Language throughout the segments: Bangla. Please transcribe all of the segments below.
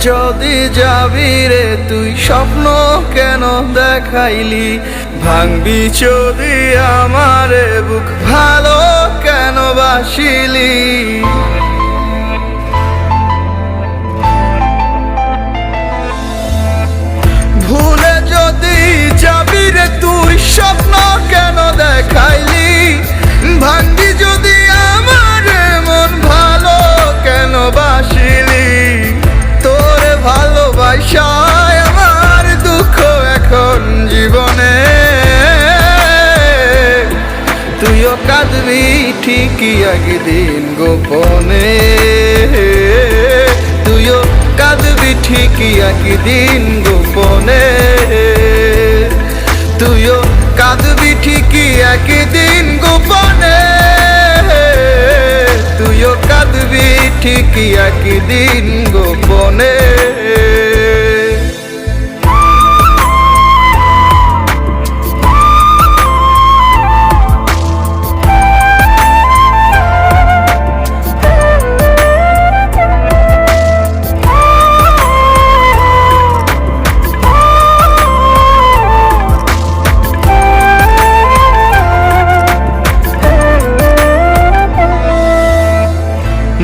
যদি যাবি রে তুই স্বপ্ন কেন দেখাইলি, ভাঙবি যদি আমারে বুক ভালো কেন বাসিলি। ভুলে যদি যাবি রে তুই স্বপ্ন কেন দেখাইলি, ভাঙবি যদি আমারে মন ভালো কেন বাসিলি। তোরে ভালোবাসায় আমার দুঃখ এখন জীবনে, তুইও কাঁদবি ঠিকই একদিন গোপনে, তুইও কাঁদবি ঠিকই একদিন গোপনে, তুইও কাঁদবি ঠিকই একদিন গোপনে, তুইও কাঁদবি ঠিকই একদিন গোপনে।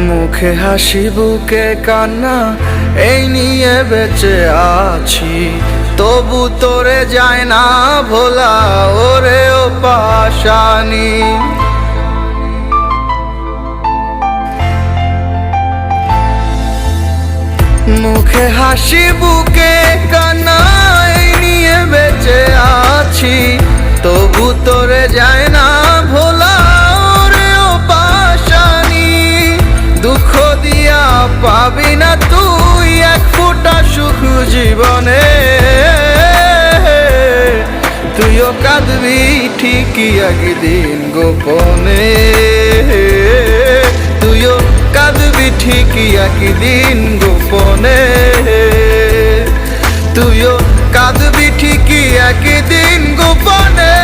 মুখে হাসি বুকে কান্না এই নিয়ে বেঁচে আছি, তবু তোরে যায় না ভোলা ওরে ও পাশানি। মুখে হাসি বুকে কান্না এই নিয়ে বেঁচে আছি, তবু তোরে যায় না ভোলা ওরে ও পাশানি। দুঃখ দিয়া পাবি না তুই এক ফোঁটা সুখ জীবনে, তুইও কাঁদবি ঠিকই একদিন গোপনে, তুইও কাঁদবি ঠিকই একদিন গোপনে, তুইও কাঁদবি ঠিকই একদিন গোপনে,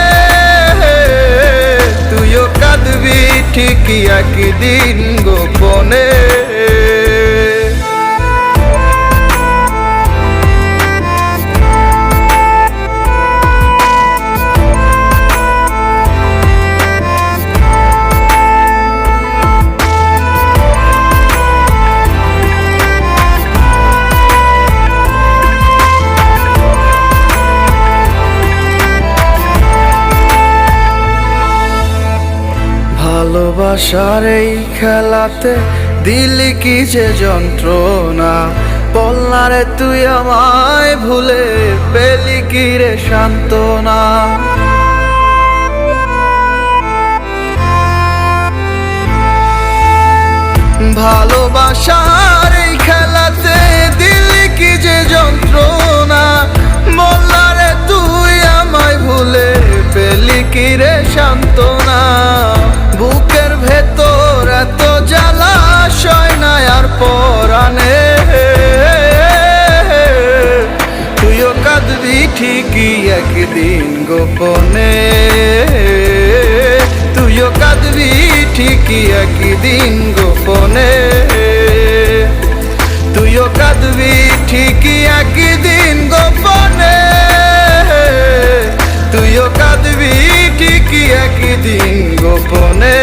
তুইও কাঁদবি ঠিকই একদিন গোপনে। ভালোবাসার এই খেলাতে দিলি কি যে যন্ত্রণা, বলনারে তুই আমায় ভুলে পেলি কি রে সান্ত্বনা। ভালোবাসার এই খেলাতে দিলি কি যে যন্ত্রণা, বলনারে তুই আমায় ভুলে পেলি কি রে সান্ত্বনা। বুকের ভেতর এত জ্বালা সয় না আর পরাণে, তুইও কাঁদবি ঠিকই একদিন গোপনে, তুইও কাঁদবি ঠিকই একদিন গোপনে, তুইও কাঁদবি ঠিকই একদিন গোপনে, তুইও কাঁদবি ঠিকই একদিন গোপনে।